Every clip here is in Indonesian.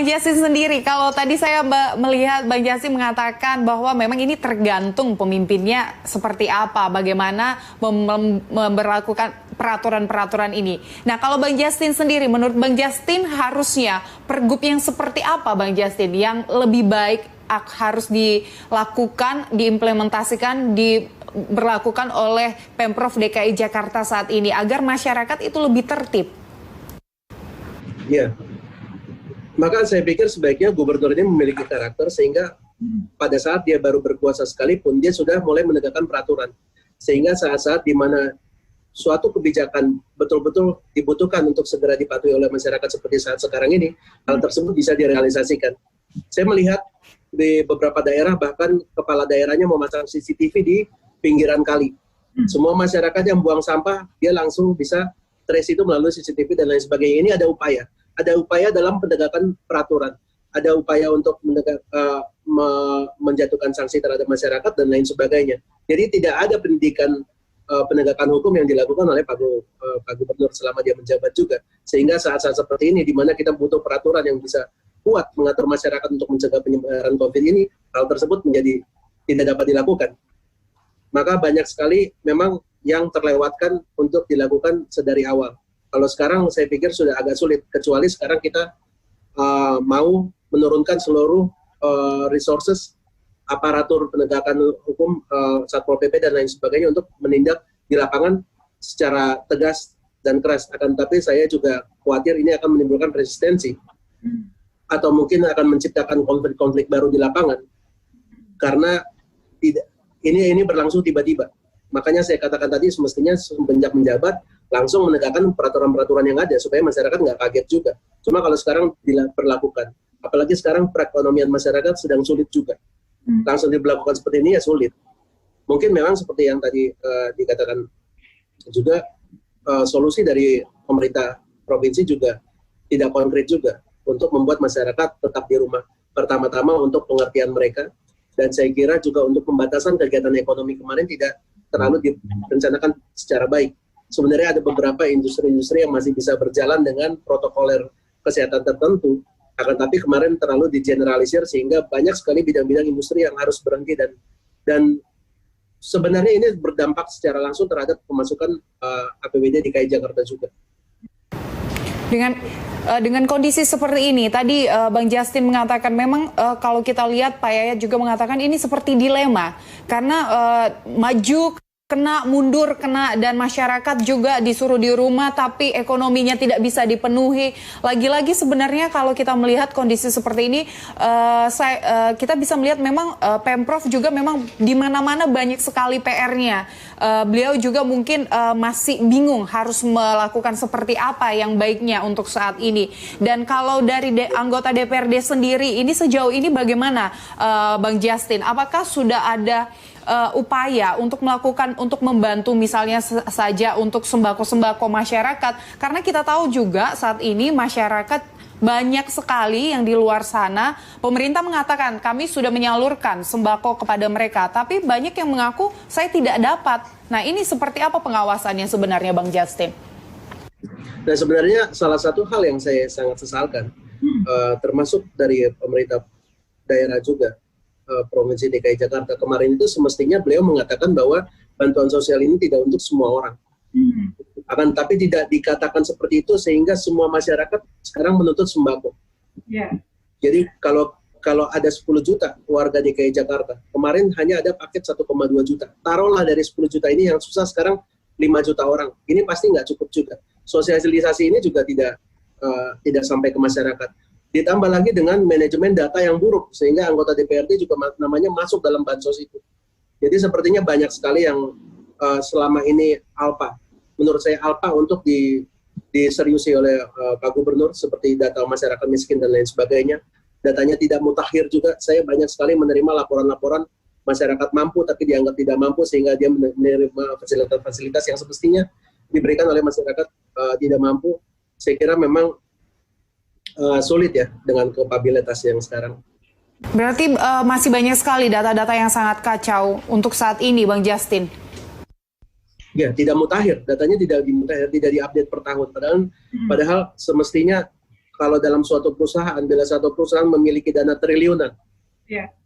Bang Justin sendiri, kalau tadi saya melihat Bang Justin mengatakan bahwa memang ini tergantung pemimpinnya seperti apa, bagaimana memberlakukan peraturan-peraturan ini. Nah, kalau Bang Justin sendiri, menurut Bang Justin harusnya pergub yang seperti apa Bang Justin yang lebih baik harus dilakukan, diimplementasikan, diberlakukan oleh Pemprov DKI Jakarta saat ini agar masyarakat itu lebih tertib? Ya, maka saya pikir sebaiknya gubernur ini memiliki karakter sehingga pada saat dia baru berkuasa sekalipun dia sudah mulai menegakkan peraturan. Sehingga saat-saat di mana suatu kebijakan betul-betul dibutuhkan untuk segera dipatuhi oleh masyarakat seperti saat sekarang ini, hal tersebut bisa direalisasikan. Saya melihat di beberapa daerah bahkan kepala daerahnya memasang CCTV di pinggiran kali. Semua masyarakat yang buang sampah dia langsung bisa trace itu melalui CCTV dan lain sebagainya. Ini ada upaya dalam penegakan peraturan, ada upaya untuk menjatuhkan sanksi terhadap masyarakat dan lain sebagainya. Jadi tidak ada pendidikan penegakan hukum yang dilakukan oleh Pak Gubernur selama dia menjabat juga. Sehingga saat-saat seperti ini di mana kita butuh peraturan yang bisa kuat mengatur masyarakat untuk mencegah penyebaran COVID ini, hal tersebut menjadi tidak dapat dilakukan. Maka banyak sekali memang yang terlewatkan untuk dilakukan sedari awal. Kalau sekarang saya pikir sudah agak sulit, kecuali sekarang kita mau menurunkan seluruh resources aparatur penegakan hukum, Satpol PP dan lain sebagainya untuk menindak di lapangan secara tegas dan keras. Akan tetapi saya juga khawatir ini akan menimbulkan resistensi atau mungkin akan menciptakan konflik-konflik baru di lapangan karena ini berlangsung tiba-tiba. Makanya saya katakan tadi semestinya semenjak menjabat langsung menegakkan peraturan-peraturan yang ada supaya masyarakat nggak kaget juga. Cuma kalau sekarang diberlakukan, apalagi sekarang perekonomian masyarakat sedang sulit juga. Langsung diberlakukan seperti ini ya sulit. Mungkin memang seperti yang tadi dikatakan juga solusi dari pemerintah provinsi juga tidak konkret juga untuk membuat masyarakat tetap di rumah. Pertama-tama untuk pengertian mereka, dan saya kira juga untuk pembatasan kegiatan ekonomi kemarin tidak terlalu direncanakan secara baik. Sebenarnya ada beberapa industri-industri yang masih bisa berjalan dengan protokoler kesehatan tertentu, akan tapi kemarin terlalu digeneralisir sehingga banyak sekali bidang-bidang industri yang harus berhenti dan sebenarnya ini berdampak secara langsung terhadap pemasukan APBD DKI Jakarta juga. Dengan kondisi seperti ini, tadi Bang Justin mengatakan memang kalau kita lihat Pak Yayat juga mengatakan ini seperti dilema karena maju kena, mundur kena, dan masyarakat juga disuruh di rumah tapi ekonominya tidak bisa dipenuhi. Lagi-lagi sebenarnya kalau kita melihat kondisi seperti ini, kita bisa melihat memang Pemprov juga memang di mana-mana banyak sekali PR-nya. Beliau juga mungkin masih bingung harus melakukan seperti apa yang baiknya untuk saat ini. Dan kalau dari anggota DPRD sendiri, ini sejauh ini bagaimana Bang Justin? Apakah sudah ada upaya untuk membantu misalnya saja untuk sembako-sembako masyarakat, karena kita tahu juga saat ini masyarakat banyak sekali yang di luar sana. Pemerintah mengatakan kami sudah menyalurkan sembako kepada mereka, tapi banyak yang mengaku saya tidak dapat. Nah, ini seperti apa pengawasannya sebenarnya Bang Justin? Nah, sebenarnya salah satu hal yang saya sangat sesalkan, termasuk dari pemerintah daerah juga, Provinsi DKI Jakarta kemarin itu semestinya beliau mengatakan bahwa bantuan sosial ini tidak untuk semua orang. Akan tapi tidak dikatakan seperti itu sehingga semua masyarakat sekarang menuntut sembako. Jadi kalau ada 10 juta warga DKI Jakarta, kemarin hanya ada paket 1,2 juta. Taruhlah dari 10 juta ini yang susah sekarang 5 juta orang. Ini pasti nggak cukup juga. Sosialisasi ini juga tidak sampai ke masyarakat. Ditambah lagi dengan manajemen data yang buruk, sehingga anggota DPRD juga namanya masuk dalam bansos itu. Jadi sepertinya banyak sekali yang selama ini alpa, menurut saya alpa untuk diseriusi oleh Pak Gubernur, seperti data masyarakat miskin dan lain sebagainya. Datanya tidak mutakhir juga, saya banyak sekali menerima laporan-laporan masyarakat mampu tapi dianggap tidak mampu, sehingga dia menerima fasilitas-fasilitas yang semestinya diberikan oleh masyarakat tidak mampu. Saya kira memang sulit ya dengan kapabilitas yang sekarang. Berarti masih banyak sekali data-data yang sangat kacau untuk saat ini, Bang Justin. Ya, tidak mutakhir, datanya tidak dimutakhir, tidak diupdate per tahun. Padahal semestinya kalau dalam suatu perusahaan, bila satu perusahaan memiliki dana triliunan,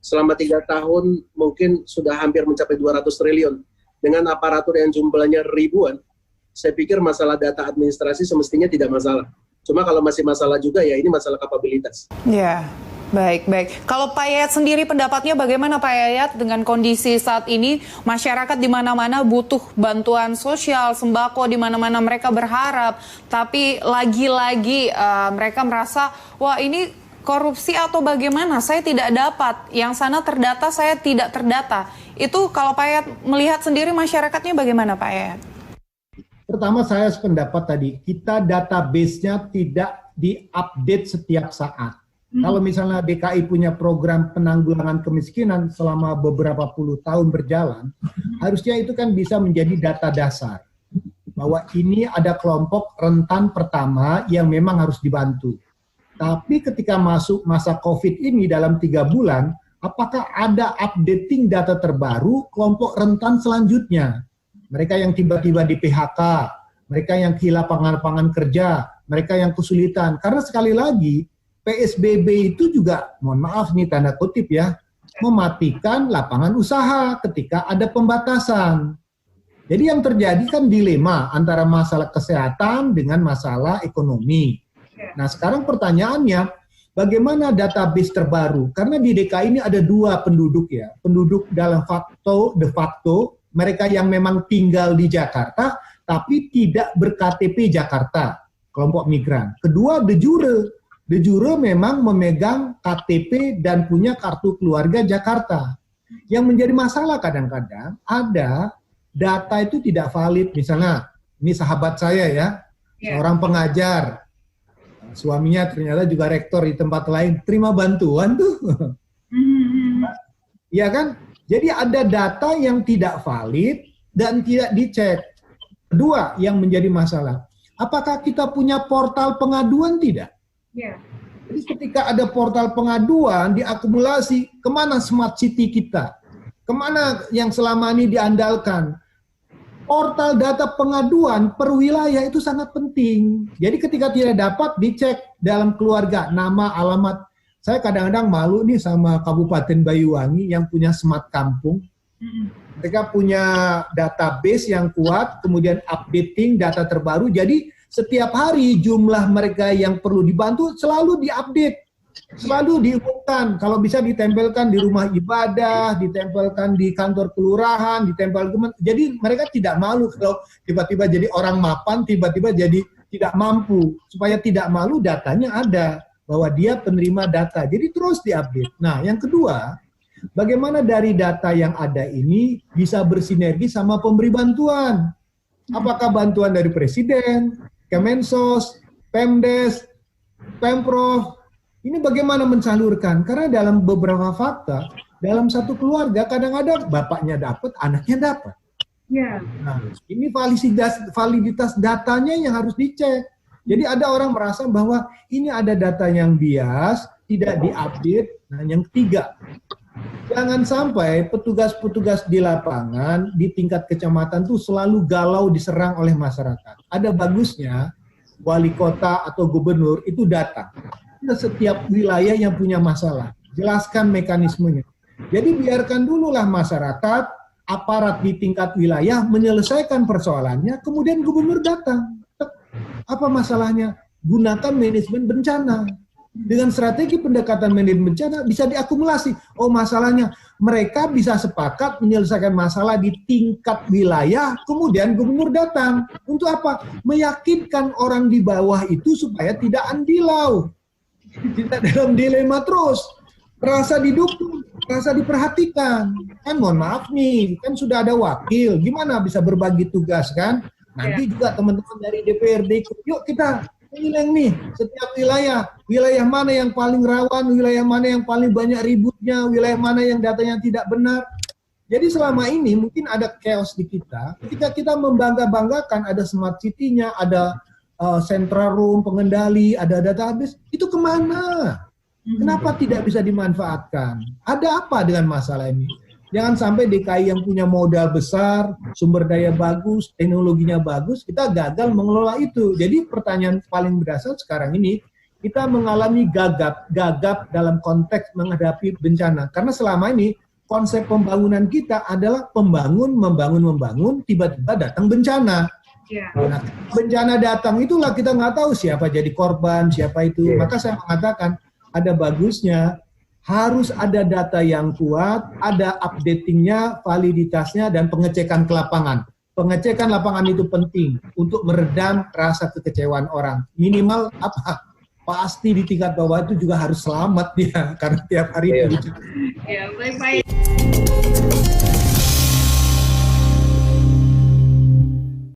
selama 3 tahun mungkin sudah hampir mencapai 200 triliun. Dengan aparatur yang jumlahnya ribuan, saya pikir masalah data administrasi semestinya tidak masalah. Cuma kalau masih masalah juga, ya ini masalah kapabilitas. Ya, baik. Kalau Pak Yayat sendiri pendapatnya bagaimana Pak Yayat dengan kondisi saat ini masyarakat di mana-mana butuh bantuan sosial, sembako di mana-mana mereka berharap, tapi lagi-lagi mereka merasa wah ini korupsi atau bagaimana? Saya tidak dapat, yang sana terdata, saya tidak terdata. Itu kalau Pak Yayat melihat sendiri masyarakatnya bagaimana Pak Yayat? Pertama saya sependapat tadi, kita database-nya tidak diupdate setiap saat. Kalau misalnya DKI punya program penanggulangan kemiskinan selama beberapa puluh tahun berjalan, harusnya itu kan bisa menjadi data dasar. Bahwa ini ada kelompok rentan pertama yang memang harus dibantu. Tapi ketika masuk masa COVID ini dalam 3 bulan, apakah ada updating data terbaru kelompok rentan selanjutnya? Mereka yang tiba-tiba di PHK, mereka yang kehilangan lapangan kerja, mereka yang kesulitan. Karena sekali lagi, PSBB itu juga, mohon maaf nih tanda kutip ya, mematikan lapangan usaha ketika ada pembatasan. Jadi yang terjadi kan dilema antara masalah kesehatan dengan masalah ekonomi. Nah sekarang pertanyaannya, bagaimana database terbaru? Karena di DKI ini ada 2 penduduk ya, penduduk dalam de facto, mereka yang memang tinggal di Jakarta, tapi tidak ber-KTP Jakarta, kelompok migran. Kedua, de jure. De jure memang memegang KTP dan punya kartu keluarga Jakarta. Yang menjadi masalah kadang-kadang, ada data itu tidak valid. Misalnya, ini sahabat saya ya, seorang pengajar, suaminya ternyata juga rektor di tempat lain, terima bantuan tuh. Iya kan? Jadi ada data yang tidak valid dan tidak dicek. Kedua yang menjadi masalah, apakah kita punya portal pengaduan tidak? Jadi ketika ada portal pengaduan diakumulasi, kemana smart city kita? Kemana yang selama ini diandalkan? Portal data pengaduan per wilayah itu sangat penting. Jadi ketika tidak dapat dicek dalam keluarga, nama, alamat. Saya kadang-kadang malu nih sama Kabupaten Banyuwangi yang punya smart kampung. Mereka punya database yang kuat, kemudian updating data terbaru. Jadi setiap hari jumlah mereka yang perlu dibantu selalu diupdate, selalu diumumkan. Kalau bisa ditempelkan di rumah ibadah, ditempelkan di kantor kelurahan, ditempelkan. Jadi mereka tidak malu kalau tiba-tiba jadi orang mapan, tiba-tiba jadi tidak mampu. Supaya tidak malu datanya ada, bahwa dia penerima data. Jadi terus diupdate. Nah, yang kedua, bagaimana dari data yang ada ini bisa bersinergi sama pemberi bantuan? Apakah bantuan dari Presiden, Kemensos, Pemdes, Pemprov? Ini bagaimana mensalurkan? Karena dalam beberapa fakta, dalam satu keluarga kadang-kadang bapaknya dapat, anaknya dapat. Nah, ini validitas datanya yang harus dicek. Jadi ada orang merasa bahwa ini ada data yang bias, tidak diupdate. Nah, yang ketiga, jangan sampai petugas-petugas di lapangan di tingkat kecamatan itu selalu galau diserang oleh masyarakat. Ada bagusnya wali kota atau gubernur itu datang ke setiap wilayah yang punya masalah, jelaskan mekanismenya. Jadi biarkan dululah masyarakat, aparat di tingkat wilayah menyelesaikan persoalannya, kemudian gubernur datang. Apa masalahnya? Gunakan manajemen bencana. Dengan strategi pendekatan manajemen bencana bisa diakumulasi. Oh, masalahnya mereka bisa sepakat menyelesaikan masalah di tingkat wilayah, kemudian gubernur datang. Untuk apa? Meyakinkan orang di bawah itu supaya tidak andilau. Tidak dalam dilema terus. Rasa didukung, rasa diperhatikan. Kan mohon maaf nih, kan sudah ada wakil. Gimana bisa berbagi tugas kan? Nanti juga teman-teman dari DPRD, yuk kita menilai nih setiap wilayah mana yang paling rawan, wilayah mana yang paling banyak ributnya, wilayah mana yang datanya tidak benar. Jadi selama ini mungkin ada chaos di kita, ketika kita membangga-banggakan ada smart city-nya, ada central room, pengendali, ada database, itu kemana? Kenapa tidak bisa dimanfaatkan? Ada apa dengan masalah ini? Jangan sampai DKI yang punya modal besar, sumber daya bagus, teknologinya bagus, kita gagal mengelola itu. Jadi pertanyaan paling berdasar sekarang ini kita mengalami gagap dalam konteks menghadapi bencana. Karena selama ini konsep pembangunan kita adalah membangun, tiba-tiba datang bencana. Nah, bencana datang itulah kita nggak tahu siapa jadi korban, siapa itu. Maka saya mengatakan ada bagusnya harus ada data yang kuat, ada updatingnya, validitasnya, dan pengecekan ke lapangan. Pengecekan lapangan itu penting untuk meredam rasa kekecewaan orang. Minimal apa? Pasti di tingkat bawah itu juga harus selamat dia, karena tiap hari itu. Ya, baik-baik.